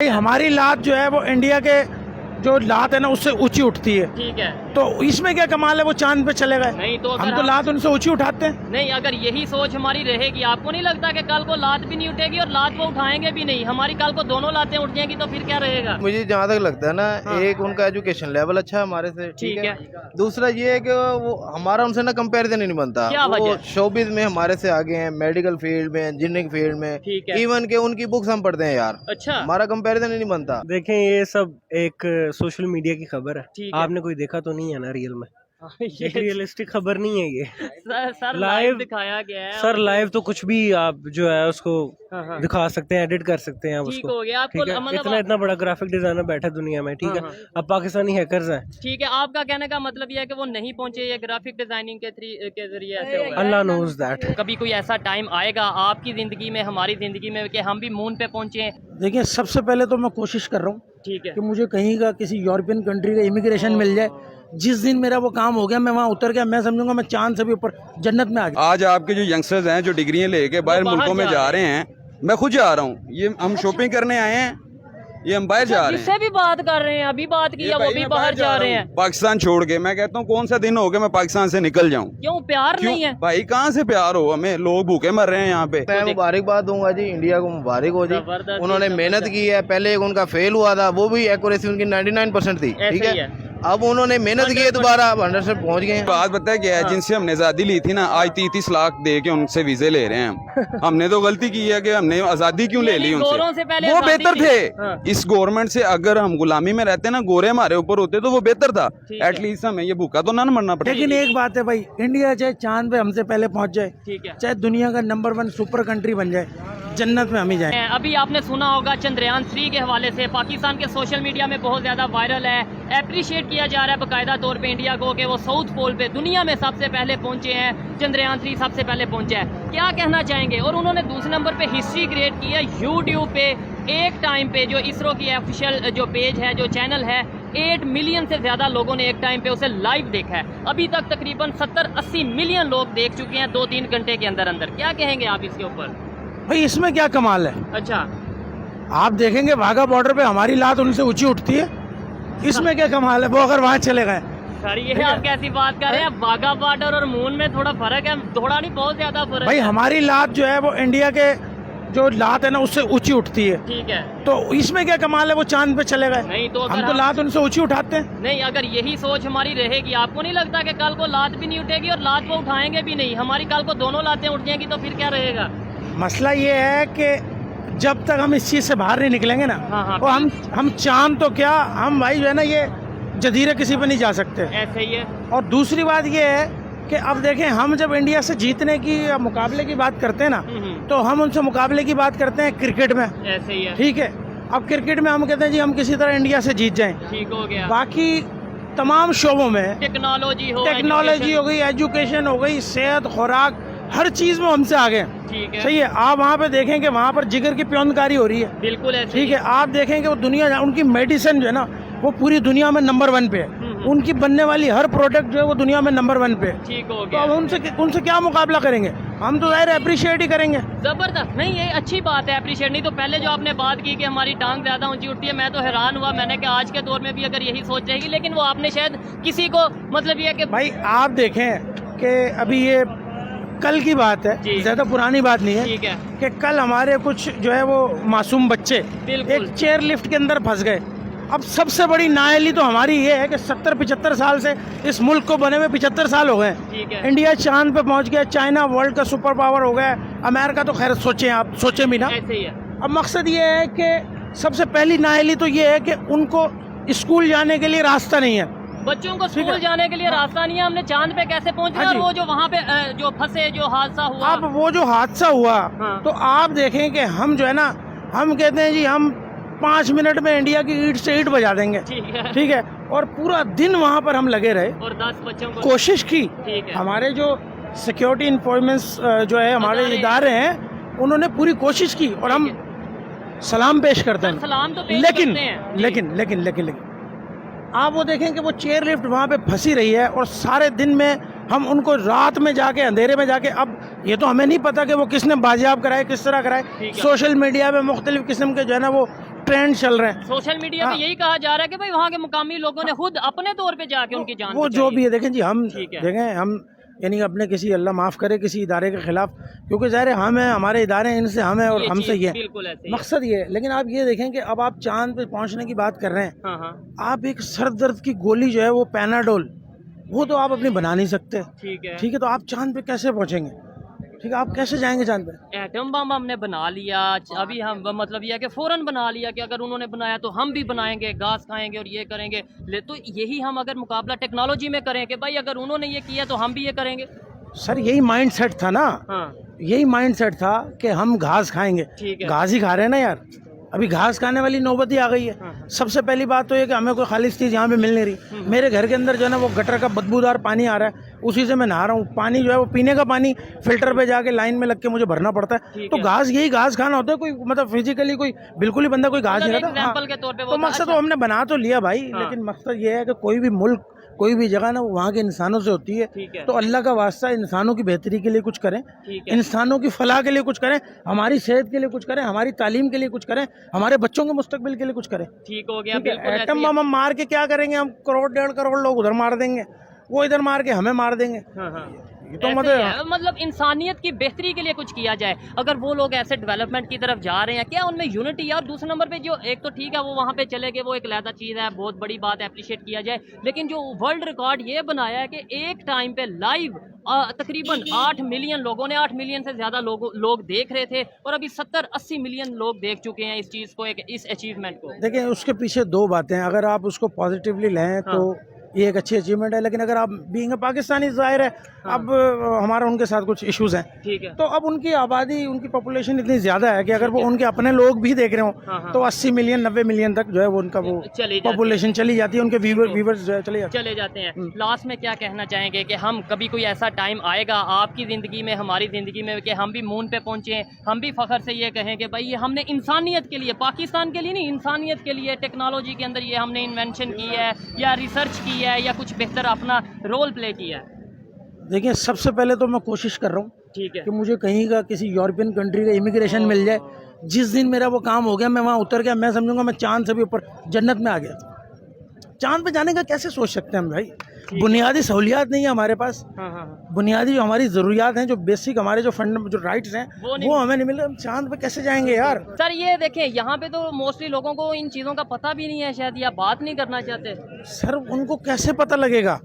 हमारी लात जो है वो इंडिया के जो लात है ना उससे ऊंची उठती है। ठीक है, तो इसमें क्या कमाल है, वो चांद पे चले गए। नहीं तो अगर हम तो लात उनसे ऊंची उठाते हैं। नहीं, अगर यही सोच हमारी रहेगी, आपको नहीं लगता कि कल को लात भी नहीं उठेगी और लात को उठाएंगे भी नहीं, हमारी कल को दोनों लातें उठ जाएंगी तो फिर क्या रहेगा? मुझे जहाँ तक लगता है ना, एक उनका एजुकेशन लेवल अच्छा है हमारे से, ठीक है। दूसरा ये है कि वो हमारा उनसे ना कंपैरिजन ही नहीं बनता। क्या वो वजह? शोबिज में हमारे से आगे हैं, मेडिकल फील्ड में, इंजीनियरिंग फील्ड में, ठीक है। इवन के उनकी बुक्स हम पढ़ते हैं यार। अच्छा, हमारा कंपैरिजन ही नहीं बनता। देखें, ये सब एक सोशल मीडिया की खबर है। ठीक है। आपने कोई देखा तो नहीं है ना रियल में? ये एक रियलिस्टिक खबर नहीं है ये। सर लाइव लाइव दिखाया गया है। सर लाइव तो कुछ भी आप जो है उसको हाँ। दिखा सकते हैं, एडिट कर सकते हैं आप ठीक उसको। हो गया आपको, ठीक है, मतलब इतना बड़ा ग्राफिक डिजाइनर बैठा है दुनिया में, ठीक है। हाँ। अब पाकिस्तानी हैकर्स हैं, ठीक है, आपका कहने का मतलब ये है कि वो नहीं पहुंचे, ये ग्राफिक डिजाइनिंग के जरिए ऐसे हुआ है। अल्लाह नोज दैट। कभी कोई ऐसा टाइम आएगा आपकी जिंदगी में, हमारी जिंदगी में, कि हम भी मून पे पहुंचे? देखिए, सबसे पहले तो मैं कोशिश कर रहा हूँ ठीक है, कि मुझे कहीं का किसी यूरोपियन कंट्री का इमिग्रेशन मिल जाए। जिस दिन मेरा वो काम हो गया, मैं वहाँ उतर गया, मैं समझूंगा मैं चांद से भी ऊपर जन्नत में आ गया। आज आपके जो यंगस्टर्स हैं जो डिग्रियां लेके बाहर मुल्कों में जा रहे हैं, मैं खुद जा रहा हूँ, ये हम शॉपिंग करने आए हैं, ये हम बाहर जा रहे हैं। जिससे भी बात कर रहे हैं, अभी बात की है, वो भी बाहर जा रहे हैं। पाकिस्तान छोड़ के मैं कहता हूँ कौन सा दिन हो गया मैं पाकिस्तान से निकल जाऊँ? क्यों, प्यार नहीं है? भाई कहाँ से प्यार हो, हमें लोग भूखे मर रहे हैं यहाँ पे। मैं मुबारकबाद दूंगा जी, इंडिया को मुबारक हो जी। जबरदस्त, उन्होंने मेहनत की है, पहले एक उनका फेल हुआ था, वो भी एक्यूरेसी उनकी 99% थी, ठीक ऐसे ही है। अब उन्होंने मेहनत की है, दोबारा 100 पहुंच गए हैं। बात पता है क्या है, जिनसे हमने आज़ादी ली थी ना, आज 33 लाख दे के उनसे वीजे ले रहे हैं हम। हमने तो गलती की है कि हमने आज़ादी क्यों ले ली गोरों से पहले उनसे। वो आज़ादी बेहतर थी। थे हाँ। इस गवर्नमेंट से। अगर हम गुलामी में रहते ना, गोरे हमारे ऊपर होते तो वो बेहतर था। ठीक है। एटलीस्ट हमें ये भूखा तो ना मरना पड़े। लेकिन एक बात है भाई, इंडिया चाहे चांद पे हमसे पहले पहुंच जाए, ठीक है, चाहे दुनिया का नंबर 1 सुपर कंट्री बन जाए, जन्नत में हम ही जाए। अभी आपने सुना होगा चंद्रयान 3 के हवाले से पाकिस्तान के सोशल मीडिया में बहुत ज़्यादा वायरल है, अप्रिशिएट किया जा रहा है बाकायदा तौर पे इंडिया को कि वो साउथ पोल पे दुनिया में सबसे पहले पहुंचे हैं, चंद्रयान 3 सबसे पहले पहुंचा है। क्या कहना चाहेंगे? और उन्होंने दूसरे नंबर पे हिस्ट्री क्रिएट की है यूट्यूब पे। एक टाइम पे जो इसरो की ऑफिशियल जो पेज है, जो चैनल है, 8 मिलियन से ज़्यादा लोगों ने एक टाइम पे उसे लाइव देखा है। अभी तक तकरीबन 70-80 मिलियन लोग देख चुके हैं 2-3 घंटे के अंदर अंदर। क्या कहेंगे आप इसके ऊपर? भाई इसमें क्या कमाल है? अच्छा, आप देखेंगे वाघा बॉर्डर पे हमारी लात उनसे ऊंची उठती है, इसमें क्या कमाल है? वो अगर वहाँ चले गए। सर ये आप कैसी बात कर रहे हैं? वाघा बॉर्डर और मून में थोड़ा फर्क है, थोड़ा नहीं बहुत ज्यादा फर्क भाई है। हमारी लात जो है वो इंडिया के जो लात है ना उससे ऊंची उठती है। ठीक है, तो इसमें क्या कमाल है? वो चांद पे चले गए। नहीं तो हम अगर तो लात उनसे ऊंची उठाते हैं। नहीं, अगर यही सोच हमारी रहेगी, आपको नहीं लगता कि कल को लात भी नहीं उठेगी और लात को उठाएंगे भी नहीं, हमारी कल को दोनों लातें उठ जाएंगी तो फिर क्या रहेगा? मसला ये है कि जब तक हम इस चीज से बाहर नहीं निकलेंगे ना, हाँ, वो हम चांद तो क्या, हम भाई जो है ना ये जजीरे किसी पे नहीं जा सकते। ऐसे ही है। और दूसरी बात ये है कि अब देखें, हम जब इंडिया से जीतने की या मुकाबले की बात करते हैं ना, तो हम उनसे मुकाबले की बात करते हैं क्रिकेट में। ऐसे ही है। ठीक है, अब क्रिकेट में हम कहते हैं जी हम किसी तरह इंडिया से जीत जाएं। ठीक हो गया। बाकी तमाम शोबों में टेक्नोलॉजी हो गई, एजुकेशन हो गई, सेहत, खुराक, हर चीज में हमसे आगे हैं। ठीक है, सही है। आप वहाँ पे देखें कि वहाँ पर जिगर की प्योनकारी हो रही है। बिल्कुल ऐसे ठीक ही है। आप देखें कि वो दुनिया, उनकी मेडिसिन जो है ना वो पूरी दुनिया में नंबर 1 पे है। उनकी बनने वाली हर प्रोडक्ट जो है वो दुनिया में नंबर 1 पे है। ठीक हो तो गया। अब उनसे क्या मुकाबला करेंगे? हम तो ज़ाहिर अप्रिशिएट ही करेंगे। जबरदस्त। नहीं, ये अच्छी बात है अप्रिशिएट। नहीं तो पहले जो आपने बात की कि हमारी टांग ज्यादा ऊंची उठती है, मैं तो हैरान हुआ। मैंने कहा आज के दौर में भी अगर यही सोच रहेगी, लेकिन वो आपने शायद किसी को मतलब ये कि भाई आप देखें कि अभी ये कल की बात है, ज्यादा पुरानी बात नहीं है। ठीक है, कि कल हमारे कुछ जो है वो मासूम बच्चे बिल्कुल। एक चेयर लिफ्ट के अंदर फंस गए। अब सबसे बड़ी नाअहली तो हमारी ये है कि 70-75 साल से इस मुल्क को बने हुए 75 साल हो गए। ठीक है, इंडिया चांद पे पहुंच गया, चाइना वर्ल्ड का सुपर पावर हो गया, अमेरिका तो खैर सोचें, आप सोचें भी ना। ऐसे ही है। अब मकसद ये है कि सबसे पहली नाअहली तो ये है कि उनको स्कूल जाने के लिए रास्ता नहीं है। बच्चों को स्कूल जाने के लिए रास्ता नहीं है। हमने चांद पे कैसे पहुंचना? हाँ और जी। वो जो वहाँ पे जो फंसे, जो हादसा हुआ। अब वो जो हादसा हुआ, हाँ। तो आप देखें कि हम जो है ना, हम कहते हैं जी हम 5 मिनट में इंडिया की ईंट से ईंट बजा देंगे। ठीक है, ठीक है। और पूरा दिन वहाँ पर हम लगे रहे, और 10 बच्चों को कोशिश की। ठीक है, हमारे जो सिक्योरिटी इंफॉर्मेंस जो है, हमारे इदारे हैं, उन्होंने पूरी कोशिश की और हम सलाम पेश करते हैं। सलाम तो पेश लेकिन करते हैं। लेकिन लेकिन लेकिन आप वो देखें कि वो चेयर लिफ्ट वहाँ पे फंसी रही है और सारे दिन में हम उनको रात में जाके, अंधेरे में जाके, अब ये तो हमें नहीं पता कि वो किसने बाजियाब कराए, किस तरह कराए। सोशल मीडिया पे मुख्तलिफ किस्म के जो है ना वो ट्रेंड चल रहे हैं। सोशल मीडिया पे यही कहा जा रहा है कि भाई वहाँ के मुकामी लोगों ने खुद अपने तौर पे जाके उनकी जान वो जो भी है देखें जी, हम ठीक है। देखें हम यानी अपने किसी अल्लाह माफ़ करे किसी इदारे के खिलाफ, क्योंकि ज़ाहिर है हम हैं, हमारे इदारे इनसे हम हैं और हमसे ये बिल्कुल ऐसे ही है। मकसद ये है। लेकिन आप ये देखें कि अब आप चांद पे पहुंचने की बात कर रहे हैं, हाँ हाँ आप एक सर दर्द की गोली जो है वो पैनाडोल, वो तो आप अपनी बना नहीं सकते, ठीक है। ठीक है, तो आप चांद पे कैसे पहुंचेंगे? ठीक है, आप कैसे जाएंगे चांद पे? एटम बम हमने बना लिया, अभी हम मतलब ये है कि फौरन बना लिया कि अगर उन्होंने बनाया तो हम भी बनाएंगे, घास खाएंगे और ये करेंगे। तो यही हम अगर मुकाबला टेक्नोलॉजी में करें कि भाई अगर उन्होंने ये किया तो हम भी ये करेंगे। सर यही माइंड सेट था ना, हाँ यही माइंड सेट था कि हम घास खाएंगे। ठीक है। घास ही खा रहे हैं ना यार, अभी घास खाने वाली नौबत ही आ गई है। सबसे पहली बात तो ये कि हमें कोई खालिश चीज़ यहाँ पे मिल नहीं रही। मेरे घर के अंदर जो है ना वो गटर का बदबूदार पानी आ रहा है, उसी से मैं नहा रहा हूँ। पानी जो है वो पीने का पानी फिल्टर पे जाके लाइन में लग के मुझे भरना पड़ता है। तो घास यही घास खाना होता है, कोई मतलब फिजिकली कोई बिल्कुल ही बंदा कोई घास नहीं खाता। एग्जाम्पल के तौर पे तो मकसद तो हमने बना तो लिया भाई, लेकिन मकसद ये है कि कोई भी मुल्क कोई भी जगह ना वो वहाँ के इंसानों से होती है। तो अल्लाह का वास्ता इंसानों की बेहतरी के लिए कुछ करें, इंसानों की फलाह के लिए कुछ करें, हमारी सेहत के लिए कुछ करें, हमारी तालीम के लिए कुछ करें, हमारे बच्चों के मुस्तकबिल के लिए कुछ करें। ठीक हो गया। एटम बम हम मार के क्या करेंगे? हम करोड़ 1.5 करोड़ लोग उधर मार देंगे, वो इधर मार के हमें मार देंगे। ये तो मतलब इंसानियत की बेहतरी के लिए कुछ किया जाए। अगर वो लोग ऐसे डेवलपमेंट की तरफ जा रहे हैं, क्या उनमें यूनिटी है? और दूसरे नंबर पे जो एक तो ठीक है वो वहाँ पे चले गए, वो एक अलग चीज़ है, बहुत बड़ी बात, अप्रिशिएट किया जाए। लेकिन जो वर्ल्ड रिकॉर्ड ये बनाया है कि एक टाइम पे लाइव तकरीबन 8 मिलियन लोगों ने, 8 मिलियन से ज़्यादा लोग देख रहे थे, और अभी 70-80 मिलियन लोग देख चुके हैं इस चीज़ को, इस अचीवमेंट को। देखिए उसके पीछे दो बातें हैं, अगर आप उसको पॉजिटिवली लें तो ये एक अच्छी अचीवमेंट है। लेकिन अगर आप बीइंग पाकिस्तानी, जाहिर है अब हमारा उनके साथ कुछ इश्यूज हैं, ठीक है। तो अब उनकी आबादी, उनकी पॉपुलेशन इतनी ज़्यादा है कि अगर वो उनके अपने लोग भी देख रहे हो तो 80 मिलियन 90 मिलियन तक जो है वो उनका वो पॉपुलेशन चली जाती है, उनके व्यूवर्स जो है चले जाते हैं। लास्ट में क्या कहना चाहेंगे कि हम कभी कोई ऐसा टाइम आएगा आपकी ज़िंदगी में, हमारी ज़िंदगी में, कि हम भी मून पे पहुँचे, हम भी फ़ख्र से ये कहें कि भाई ये हमने इंसानियत के लिए, पाकिस्तान के लिए नहीं, इंसानियत के लिए टेक्नोलॉजी के अंदर ये हमने इन्वेंशन की है या रिसर्च की है या कुछ बेहतर अपना रोल प्ले किया है? देखिए सबसे पहले तो मैं कोशिश कर रहा हूँ, ठीक है, कि मुझे कहीं का किसी यूरोपियन कंट्री का इमिग्रेशन मिल जाए। जिस दिन मेरा वो काम हो गया, मैं वहाँ उतर गया, मैं समझूंगा मैं चांद से भी ऊपर जन्नत में आ गया। चांद पे जाने का कैसे सोच सकते हैं हम भाई? बुनियादी सहूलियात नहीं है हमारे पास, बुनियादी जो हमारी ज़रूरियात हैं, जो बेसिक हमारे जो फंड जो राइट्स हैं वो हमें नहीं मिल रहे। हम चांद पे कैसे जाएंगे यार? सर ये देखें यहाँ पे तो मोस्टली लोगों को इन चीज़ों का पता भी नहीं है, शायद या बात नहीं करना चाहते। सर उनको कैसे पता लगेगा?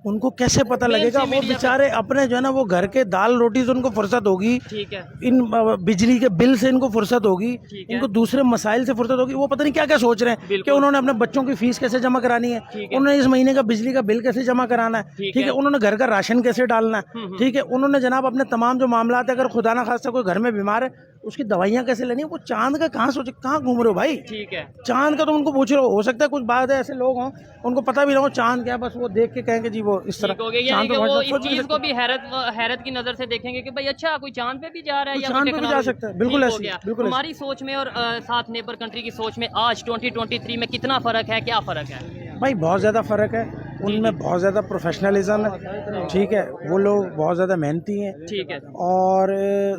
उनको कैसे पता लगेगा? वो बेचारे अपने जो है ना वो घर के दाल रोटी से उनको फुर्सत होगी, ठीक है, इन बिजली के बिल से इनको फुर्सत होगी, इनको दूसरे मसाइल से फुर्सत होगी। वो पता नहीं क्या क्या सोच रहे हैं कि उन्होंने अपने बच्चों की फीस कैसे जमा करानी है, उन्होंने इस महीने का बिजली का बिल कैसे जमा कराना है, ठीक है, उन्होंने घर का राशन कैसे डालना है, ठीक है, उन्होंने जनाब अपने तमाम जो मामला है, अगर खुदा ना खास्ता कोई घर में बीमार है उसकी दवाइयाँ कैसे लेनी है, वो चांद का कहाँ सोचे, कहाँ घूम रहे हो भाई? ठीक है, चांद का तो उनको पूछ रहे हो सकता है कुछ बात है, ऐसे लोग हों उनको पता भी ना हो चांद क्या, बस वो देख के कहेंगे जी वो इस तरह। वो इस चीज को भी हैरत की नजर से देखेंगे कि भाई अच्छा कोई चांद पे भी जा रहा है या चांद पे भी जा सकता है। बिल्कुल ऐसे, बिल्कुल हमारी सोच में और साथ नेबर कंट्री की सोच में आज 2023 में कितना फर्क है, क्या फर्क है? भाई बहुत ज़्यादा फ़र्क है, उनमें बहुत ज़्यादा प्रोफेशनलिज्म है, ठीक है, वो लोग बहुत ज़्यादा मेहनती हैं, ठीक है, और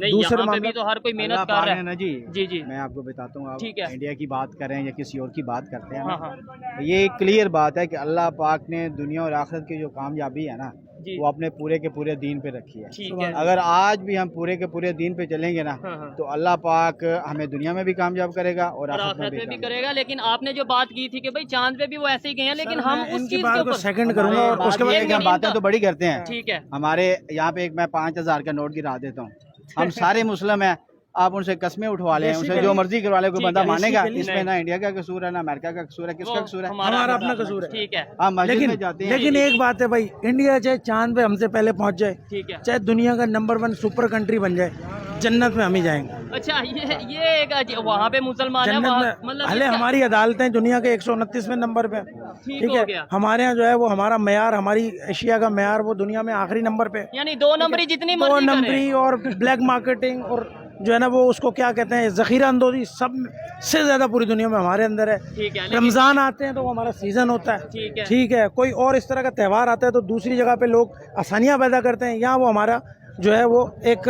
दूसरे मामले तो हर कोई मेहनत कर रहा है ना जी। जी मैं आपको बताता हूँ, ठीक है, इंडिया की बात करें या किसी और की बात करते हैं, ये क्लियर बात है कि अल्लाह पाक ने दुनिया और आखिरत की जो कामयाबी है ना वो अपने पूरे के पूरे दीन पे रखी है। ठीक है, अगर आज भी हम पूरे के पूरे दीन पे चलेंगे ना तो अल्लाह पाक हमें दुनिया में भी कामयाब करेगा और आखिरत में भी करेगा। लेकिन आपने जो बात की थी कि भाई चांद पे भी वो ऐसे ही गए हैं, लेकिन हम उस चीज के ऊपर सेकंड करूंगा और उसके बाद बातें तो बड़ी करते हैं। ठीक है, हमारे यहाँ पे एक मैं 5000 का नोट गिरा देता हूँ, हम सारे मुस्लिम हैं, आप उनसे कस्में उठवा लें, उनसे जो मर्जी करवा ले, कोई बंदा मानेगा? इसमें ना इंडिया का कसूर है ना अमेरिका का कसूर है, किसका कसूर है? हमारा अपना कसूर है। ठीक है, हम मस्जिद में जाते हैं। लेकिन एक बात है भाई, इंडिया चाहे चांद पे हमसे पहले पहुंच जाए, ठीक है, चाहे दुनिया का नंबर 1 सुपर कंट्री बन जाए, जन्नत में हम ही जाएंगे। अच्छा ये एक वहाँ पे मुसलमान है, मतलब भले हमारी अदालतें दुनिया के 129वें नंबर पे, ठीक है, हमारे यहाँ जो है वो हमारा मेयार, हमारी एशिया का मेयार वो दुनिया में आखिरी नंबर पे, यानी 2 नंबरी जितनी 2 नंबरी और ब्लैक मार्केटिंग और जो है ना वो उसको क्या कहते हैं जखीरा अंदोजी सब से ज्यादा पूरी दुनिया में हमारे अंदर है। ठीक है, रमजान आते हैं तो वो हमारा सीजन होता है, ठीक है, कोई और इस तरह का त्यौहार आता है तो दूसरी जगह पे लोग आसानियाँ पैदा करते हैं, यहाँ वो हमारा जो है वो एक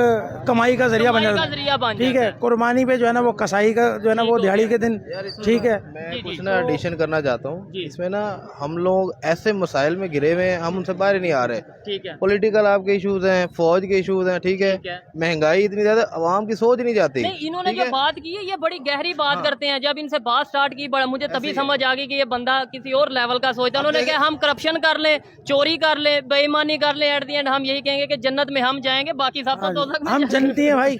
कमाई का जरिया बन कमाई जाता का जरिया बन है। ठीक जाता है, कुर्बानी पे जो है ना वो कसाई का जो है ना वो दिहाड़ी के दिन, ठीक है। मैं कुछ ना एडिशन करना चाहता हूँ जी। इसमें ना, हम लोग ऐसे मसाइल में घिरे हुए हैं, हम उनसे बाहर ही नहीं आ रहे। ठीक है। पॉलिटिकल आपके इश्यूज हैं, फौज के इश्यूज हैं, ठीक ठीक है। है, महंगाई इतनी ज्यादा, आवाम की सोच नहीं जाती। नहीं, इन्होंने ठीक जो है? बात की है ये बड़ी गहरी बात करते हैं। जब इनसे बात स्टार्ट की बड़ा मुझे तभी समझ आ गई कि ये बंदा किसी और लेवल का सोचता है। उन्होंने कहा हम करप्शन कर ले, चोरी कर ले, बेईमानी कर ले, एट दी एंड हम यही कहेंगे कि जन्नत में हम जाएंगे, बाकी सब तो दोज़ख में हम जन्नती हैं भाई,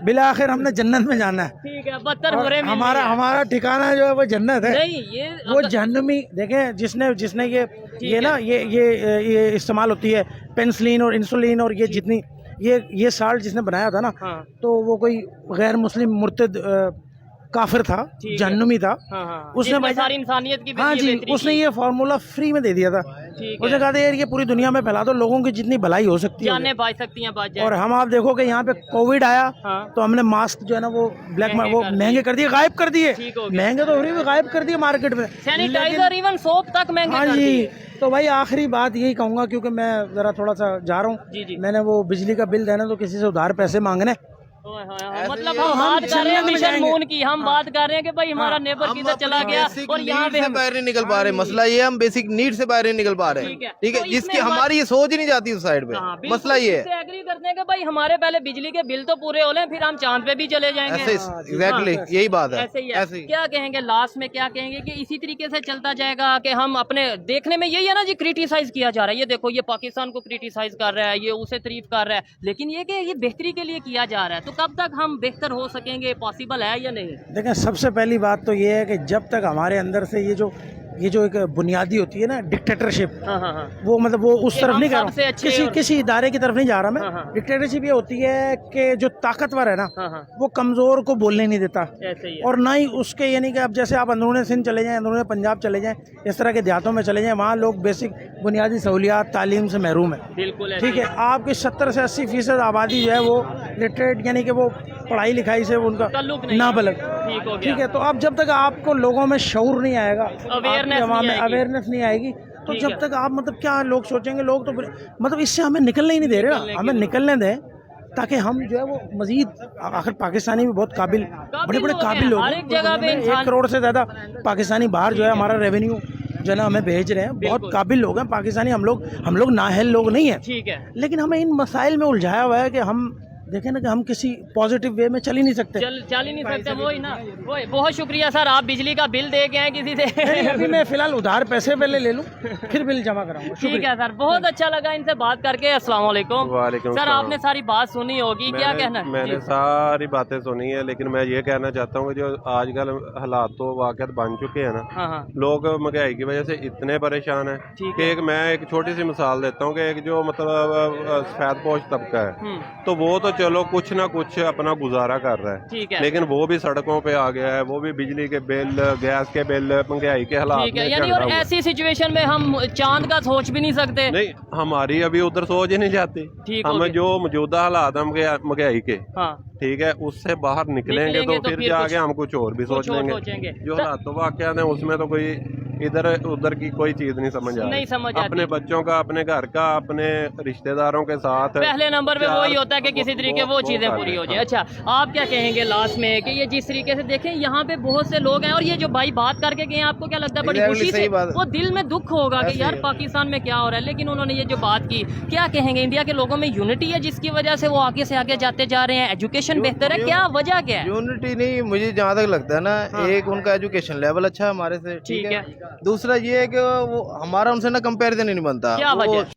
बिला आखिर हमने जन्नत में जाना है। ठीक है, बदतर और बुरे में हमारा हमारा ठिकाना जो है वो जन्नत है। नहीं ये वो जहन्नमी देखें, जिसने ये ना ये इस्तेमाल होती है पेंसिलिन और इंसुलिन और ये जितनी ये साल्ट जिसने बनाया था ना, हाँ। तो वो कोई गैर मुस्लिम मुर्तद काफिर था, ठीक है। जहन्नुमी था। हाँ, हाँ। उसने जिसमें भाई सारी इंसानियत की भी हाँ ये जी, बेहतरी उसने की। ये फार्मूला फ्री में दे दिया था। ठीक उसने है, कहा था यार ये पूरी दुनिया में फैला दो, लोगों की जितनी भलाई हो सकती है। जाने बच सकती हैं बच जाए। और हम आप देखो कि यहाँ पे कोविड आया, हाँ। तो हमने मास्क जो है ना वो ब्लैक महंगे वो कर दिए। महंगे कर दिए, गायब कर दिए। ठीक हो गया। महंगे तो हो रही है, गायब कर दिए मार्केट में। सैनिटाइजर इवन सोप तक महंगे हाँ कर जी, दिए। तो भाई आखिरी बात यही कहूंगा, क्योंकि मैं जरा थोड़ा सा जा रहा जी, जी। हूँ। मैंने वो बिजली का बिल देना, तो किसी से उधार पैसे मांगने। ओए होए होए, मतलब ये हम हम बात कर रहे हैं जन्नत में मिशन जाएंगे। मून की, हम बात कर रहे हैं कि भाई हमारा नेबर हम किधर चला अपनी गया basic और यहाँ need पे से हम बाहर नहीं निकल पा रहे। मसला ये है, हम बेसिक नीड से बाहर नहीं निकल पा रहे ठीक है। हैं। ठीक है, तो जिसकी इसमें हमारी ये सोच ही नहीं जाती उस साइड हाँ, पे। बिल्कुल मसला ये है। इससे एग्री करते हैं कि भाई हमारे पहले बिजली के बिल तो पूरे हो लें, फिर हम चांद पे भी चले जाएंगे। ऐसे एग्जैक्टली यही बात है। ऐसे ही है। ऐसे ही। क्या कहेंगे लास्ट में, क्या कहेंगे कि इसी तरीके से चलता जाएगा कि हम अपने देखने में यही है ना जी, क्रिटिसाइज किया जा रहा है। ये देखो, ये पाकिस्तान को क्रिटिसाइज कर रहा है, ये उसे तारीफ कर रहा है, लेकिन ये कि ये बेहतरी के लिए किया जा रहा है। तो कब तक हम बेहतर हो सकेंगे, पॉसिबल है या नहीं? देखें, सबसे पहली बात तो ये है कि जब तक हमारे अंदर से ये जो एक बुनियादी होती है ना डिक्टेटरशिप, हाँ हाँ हाँ। वो मतलब वो उस कि तरफ हम नहीं कर रहा सबसे हूँ, अच्छे और- किसी इदारे की तरफ नहीं जा रहा मैं। हाँ, हाँ। डिक्टेटरशिप ये होती है कि जो ताकतवर है ना, हाँ हाँ, वो कमजोर को बोलने नहीं देता। ऐसे ही है। और ना ही उसके, यानी कि अब जैसे आप अंदरूनी सिंध चले जाएं, अंदरूनी पंजाब चले जाएं, इस तरह के देहातों में चले जाएं, वहाँ लोग बेसिक बुनियादी सहूलियात तालीम से महरूम है। बिल्कुल ऐसे ठीक ही है, आपकी 70 से 80% आबादी जो है वो लिटरेट, यानी कि वो पढ़ाई लिखाई से उनका ताल्लुक नहीं ना है। बलग। ठीक हो गया। ठीक है, तो अब जब तक आपको लोगों में शऊर नहीं आएगा, Awareness नहीं आएगी। अवेयरनेस नहीं आएगी, तो ठीक जब है। तक आप मतलब क्या लोग सोचेंगे, लोग तो मतलब इससे हमें निकलने ही नहीं दे रहे ना, हमें निकलने दें ताकि हम जो है वो मजीद, आखिर पाकिस्तानी भी बहुत काबिल, बड़े बड़े लोग हैं, काबिल लोग हर हैं। एक जगह पे 1 इंसान- करोड़ से ज़्यादा पाकिस्तानी बाहर जो है हमारा रेवेन्यू जो है ना हमें भेज रहे हैं। बहुत काबिल लोग हैं पाकिस्तानी, हम लोग नाअहल लोग नहीं हैं। ठीक है। लेकिन हमें इन मसाइल में उलझाया हुआ है कि हम देखें ना कि हम किसी पॉजिटिव वे में चल ही नहीं सकते। चल ही नहीं सकते, वही ना। वही, बहुत शुक्रिया सर, आप बिजली का बिल दे के हैं किसी से। नहीं, अभी मैं फिलहाल उधार पैसे पहले ले लूं, फिर बिल जमा कराऊंगा। ठीक है सर, बहुत अच्छा लगा इनसे बात करके। अस्सलाम वालेकुम। वालेकुम सर, सलाम। आपने सारी बात सुनी होगी, क्या कहना है? मैंने जी। सारी बातें सुनी है, लेकिन मैं ये कहना चाहता हूँ कि जो आजकल हालात तो वाक़यात बन चुके हैं ना, हाँ हाँ, लोग महंगाई की वजह से इतने परेशान हैं ठीक कि मैं एक छोटी सी मिसाल देता हूँ कि एक जो मतलब सफेद पोश तबका है, तो वो तो चलो कुछ ना कुछ अपना गुजारा कर रहा है, ठीक है। लेकिन वो भी सड़कों पे आ गया है, वो भी बिजली के बिल, गैस के बिल, महंगाई के हालात ठीक है, में यानी झगड़ा और हुआ। ऐसी सिचुएशन में हम चांद का सोच भी नहीं सकते। नहीं, हमारी अभी उधर सोच ही नहीं जाती। ठीक हो हमें गया। जो मौजूदा हालात हम महंगाई के, हाँ, ठीक है, उससे बाहर निकलेंगे तो फिर जाके हम कुछ और भी सोच कुछ और लेंगे। सोचेंगे। जो हालात तो वाक़यात हैं उसमें तो कोई इधर उधर की कोई चीज नहीं समझ आ रही। नहीं समझ आती। अपने बच्चों का, अपने घर का, अपने रिश्तेदारों के साथ पहले नंबर पे चार- वही होता है कि किसी तरीके वो चीजें पूरी हो जाए। अच्छा, आप क्या कहेंगे लास्ट में कि ये जिस तरीके से देखें यहाँ पे बहुत से लोग हैं, और ये जो भाई बात करके गए हैं, आपको क्या लगता है बड़ी Exactly, खुशी से सही बात है। वो दिल में दुख होगा कि ऐसे यार ही है। पाकिस्तान में क्या हो रहा है, लेकिन उन्होंने ये जो बात की, क्या कहेंगे इंडिया के लोगों में यूनिटी है जिसकी वजह से वो आगे से आगे जाते जा रहे हैं, एजुकेशन बेहतर है, क्या वजह क्या है? यूनिटी नहीं, मुझे जहाँ तक लगता है ना, एक उनका एजुकेशन लेवल अच्छा है हमारे से, ठीक ठीक है। दूसरा ये है कि वो हमारा उनसे ना कंपैरिजन ही नहीं बनता। क्या वो वजह?